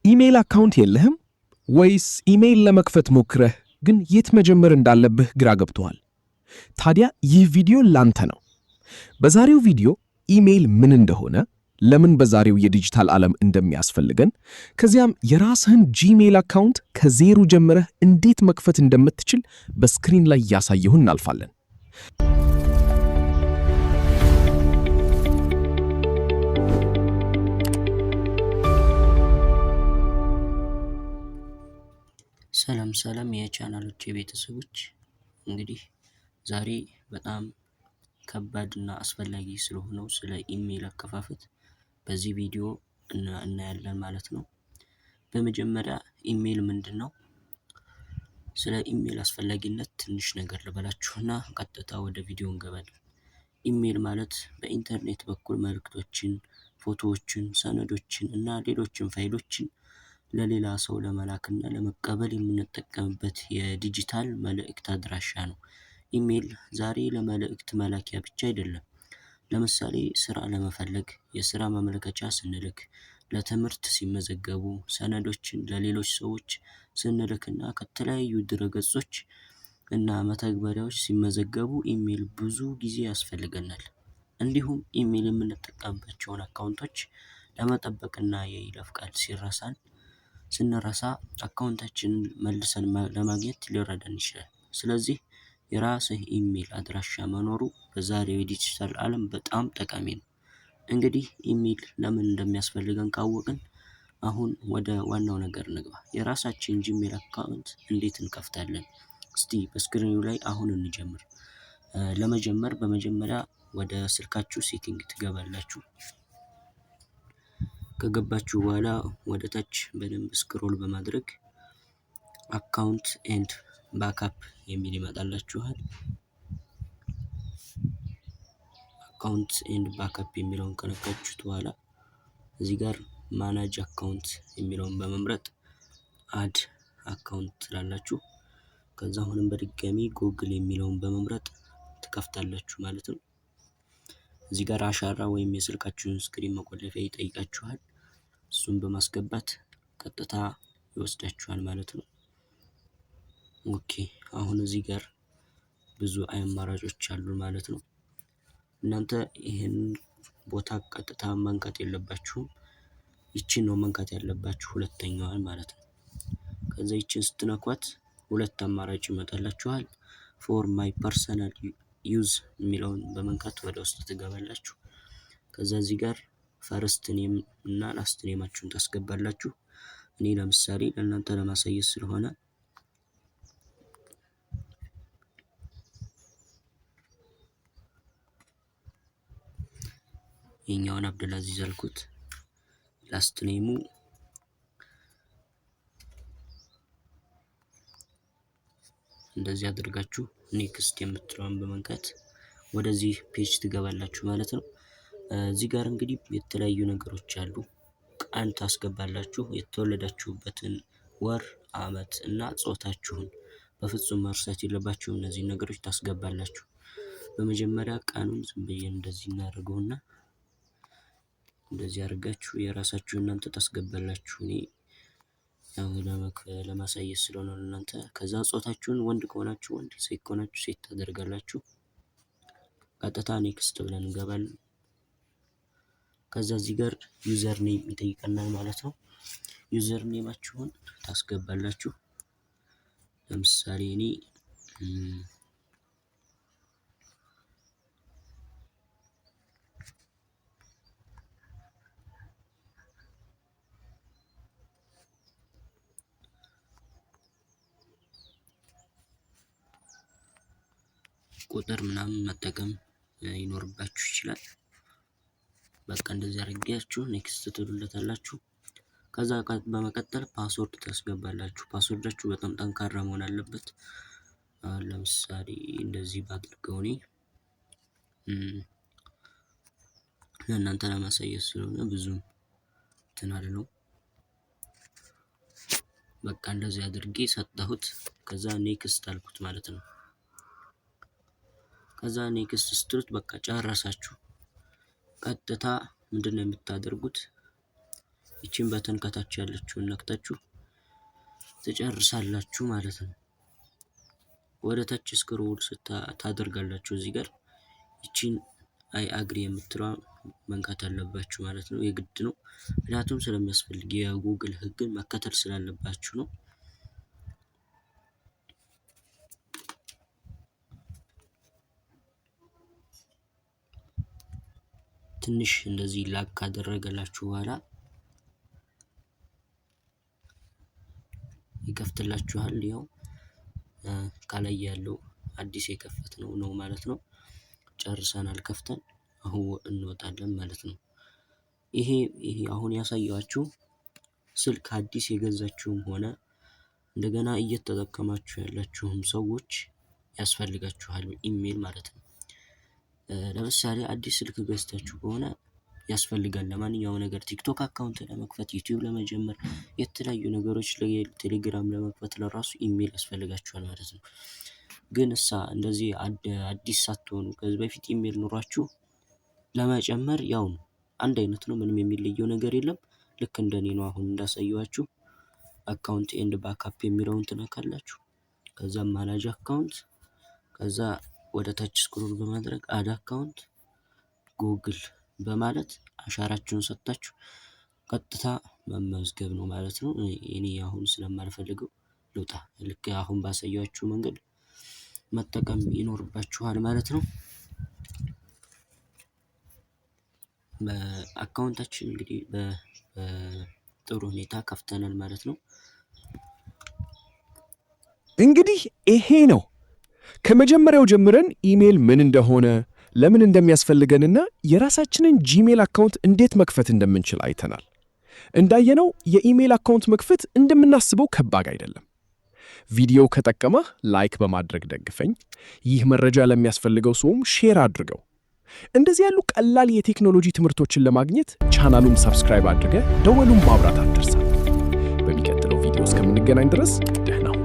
ኢሜይል አካውንት የለህም ወይስ ኢሜይል ለመክፈት ሞክረህ ግን የት መጀመር እንዳለብህ ግራ ገብቶሃል? ታዲያ ይህ ቪዲዮ ላንተ ነው። በዛሬው ቪዲዮ ኢሜይል ምን እንደሆነ፣ ለምን በዛሬው የዲጂታል ዓለም እንደሚያስፈልገን፣ ከዚያም የራስህን ጂሜይል አካውንት ከዜሮ ጀምረህ እንዴት መክፈት እንደምትችል በስክሪን ላይ ያሳየሁ እናልፋለን። ሰላም የቻናሎቼ ቤተሰቦች፣ እንግዲህ ዛሬ በጣም ከባድና አስፈላጊ ስለሆነው ስለ ኢሜይል አከፋፈት በዚህ ቪዲዮ እናያለን ማለት ነው። በመጀመሪያ ኢሜይል ምንድነው? ስለ ኢሜይል አስፈላጊነት ትንሽ ነገር ልበላችሁና ቀጥታ ወደ ቪዲዮ እንገባለን። ኢሜይል ማለት በኢንተርኔት በኩል መልእክቶችን፣ ፎቶዎችን፣ ሰነዶችን እና ሌሎችን ፋይሎችን ለሌላ ሰው ለመላክና ለመቀበል የምንጠቀምበት የዲጂታል መልእክት አድራሻ ነው። ኢሜይል ዛሬ ለመልእክት መላኪያ ብቻ አይደለም። ለምሳሌ ስራ ለመፈለግ የስራ ማመልከቻ ስንልክ፣ ለትምህርት ሲመዘገቡ፣ ሰነዶችን ለሌሎች ሰዎች ስንልክና ከተለያዩ ድረገጾች እና መተግበሪያዎች ሲመዘገቡ ኢሜይል ብዙ ጊዜ ያስፈልገናል። እንዲሁም ኢሜይል የምንጠቀምባቸውን አካውንቶች ለመጠበቅና የይለፍ ቃል ስንረሳ አካውንታችንን መልሰን ለማግኘት ሊረዳን ይችላል። ስለዚህ የራስህ ኢሜይል አድራሻ መኖሩ በዛሬው የዲጂታል ዓለም በጣም ጠቃሚ ነው። እንግዲህ ኢሜይል ለምን እንደሚያስፈልገን ካወቅን አሁን ወደ ዋናው ነገር እንግባ። የራሳችን ጂሜይል አካውንት እንዴት እንከፍታለን? እስቲ በስክሪኑ ላይ አሁን እንጀምር። ለመጀመር በመጀመሪያ ወደ ስልካችሁ ሴቲንግ ትገባላችሁ። ከገባችሁ በኋላ ወደ ታች በደንብ ስክሮል በማድረግ አካውንት ኤንድ ባክአፕ የሚል ይመጣላችኋል። አካውንት ኤንድ ባክአፕ የሚለውን ከነካችሁት በኋላ እዚህ ጋር ማናጅ አካውንት የሚለውን በመምረጥ አድ አካውንት ትላላችሁ። ከዛ አሁንም በድጋሚ ጉግል የሚለውን በመምረጥ ትከፍታላችሁ ማለት ነው። እዚህ ጋር አሻራ ወይም የስልካችሁን ስክሪን መቆለፊያ ይጠይቃችኋል። እሱን በማስገባት ቀጥታ ይወስዳችኋል ማለት ነው። ኦኬ፣ አሁን እዚህ ጋር ብዙ አማራጮች አሉ ማለት ነው። እናንተ ይሄን ቦታ ቀጥታ መንካት የለባችሁም። ይቺን ነው መንካት ያለባችሁ፣ ሁለተኛዋን ማለት ነው። ከዛ ይቺን ስትነኳት ሁለት አማራጭ ይመጣላችኋል። ፎር ማይ ፐርሰናል ዩዝ የሚለውን በመንካት ወደ ውስጥ ትገባላችሁ። ከዛ እዚህ ጋር ፈርስት ኔም እና ላስት ኔማችሁን ታስገባላችሁ። እኔ ለምሳሌ ለእናንተ ለማሳየት ስለሆነ የኛውን አብዱልአዚዝ አልኩት። ላስት ኔሙ እንደዚህ አድርጋችሁ ኔክስት የምትለውን በመንካት ወደዚህ ፔጅ ትገባላችሁ ማለት ነው። እዚህ ጋር እንግዲህ የተለያዩ ነገሮች አሉ። ቀን ታስገባላችሁ፣ የተወለዳችሁበትን ወር፣ አመት እና ጾታችሁን በፍጹም መርሳት የለባችሁም። እነዚህ ነገሮች ታስገባላችሁ። በመጀመሪያ ቀኑን ዝም ብዬ እንደዚህ እናደርገውና እንደዚህ አድርጋችሁ የራሳችሁ እናንተ ታስገባላችሁ። እኔ ያው ለማሳየት ስለሆነ እናንተ ከዛ ጾታችሁን ወንድ ከሆናችሁ ወንድ፣ ሴት ከሆናችሁ ሴት ታደርጋላችሁ። ቀጥታ ኔክስት ብለን እንገባለን። ከዛ እዚህ ጋር ዩዘር ኔም ይጠይቀናል ማለት ነው። ዩዘር ኔማችሁን ታስገባላችሁ። ለምሳሌ እኔ ቁጥር ምናምን መጠቀም ይኖርባችሁ ይችላል። በቃ እንደዚህ አድርጋችሁ ኔክስት ትሉለታላችሁ። ከዛ በመቀጠል ፓስወርድ ታስገባላችሁ። ፓስወርዳችሁ በጣም ጠንካራ መሆን አለበት። ለምሳሌ እንደዚህ ባድርገው እኔ ለእናንተ ለማሳየት ስለሆነ ብዙም ትናል ነው። በቃ እንደዚህ አድርጌ ሰጣሁት። ከዛ ኔክስት አልኩት ማለት ነው። ከዛ ኔክስት ስትሉት በቃ ጨረሳችሁ። ቀጥታ ምንድነው የምታደርጉት? ይቺን በተን ከታች ያለችውን ነክታችሁ ትጨርሳላችሁ ማለት ነው። ወደ ታች ስክሮል ታደርጋላችሁ። እዚህ ጋር ይቺን አይ አግሪ የምትለዋ መንካት አለባችሁ ማለት ነው። የግድ ነው፣ ምክንያቱም ስለሚያስፈልግ የጉግል ህግን መከተል ስላለባችሁ ነው። ትንሽ እንደዚህ ላክ ካደረገላችሁ በኋላ ይከፍትላችኋል። ያው ከላይ ያለው አዲስ የከፈትነው ነው ማለት ነው። ጨርሰናል ከፍተን አሁን እንወጣለን ማለት ነው። ይሄ አሁን ያሳያችሁ ስልክ አዲስ የገዛችሁም ሆነ እንደገና እየተጠቀማችሁ ያላችሁም ሰዎች ያስፈልጋችኋል ኢሜል ማለት ነው። ለምሳሌ አዲስ ስልክ ገዝታችሁ ከሆነ ያስፈልጋል ለማንኛውም ነገር ቲክቶክ አካውንት ለመክፈት፣ ዩቲዩብ ለመጀመር፣ የተለያዩ ነገሮች ቴሌግራም ለመክፈት ለራሱ ኢሜል ያስፈልጋችኋል ማለት ነው። ግን እንደዚህ አዲስ ሳትሆኑ ከዚህ በፊት ኢሜል ኑሯችሁ ለመጨመር ያው ነው፣ አንድ አይነት ነው፣ ምንም የሚለየው ነገር የለም። ልክ እንደኔ ነው። አሁን እንዳሳየዋችሁ አካውንት ኤንድ ባክአፕ የሚለውን ትነካላችሁ። ከዛ ማናጅ አካውንት፣ ከዛ ወደ ታች ስክሮል በማድረግ አድ አካውንት ጉግል በማለት አሻራችሁን ሰጥታችሁ ቀጥታ መመዝገብ ነው ማለት ነው። እኔ አሁን ስለማልፈልገው ልውጣ። ልክ አሁን ባሳያችሁ መንገድ መጠቀም ይኖርባችኋል ማለት ነው። በአካውንታችን እንግዲህ በጥሩ ሁኔታ ከፍተናል ማለት ነው። እንግዲህ ይሄ ነው ከመጀመሪያው ጀምረን ኢሜል ምን እንደሆነ ለምን እንደሚያስፈልገንና የራሳችንን ጂሜል አካውንት እንዴት መክፈት እንደምንችል አይተናል። እንዳየነው የኢሜል አካውንት መክፈት እንደምናስበው ከባድ አይደለም። ቪዲዮ ከጠቀመህ ላይክ በማድረግ ደግፈኝ። ይህ መረጃ ለሚያስፈልገው ሰውም ሼር አድርገው። እንደዚህ ያሉ ቀላል የቴክኖሎጂ ትምህርቶችን ለማግኘት ቻናሉን ሰብስክራይብ አድርገህ ደወሉን ማብራት አትርሳ። በሚቀጥለው ቪዲዮ እስከምንገናኝ ድረስ ደህና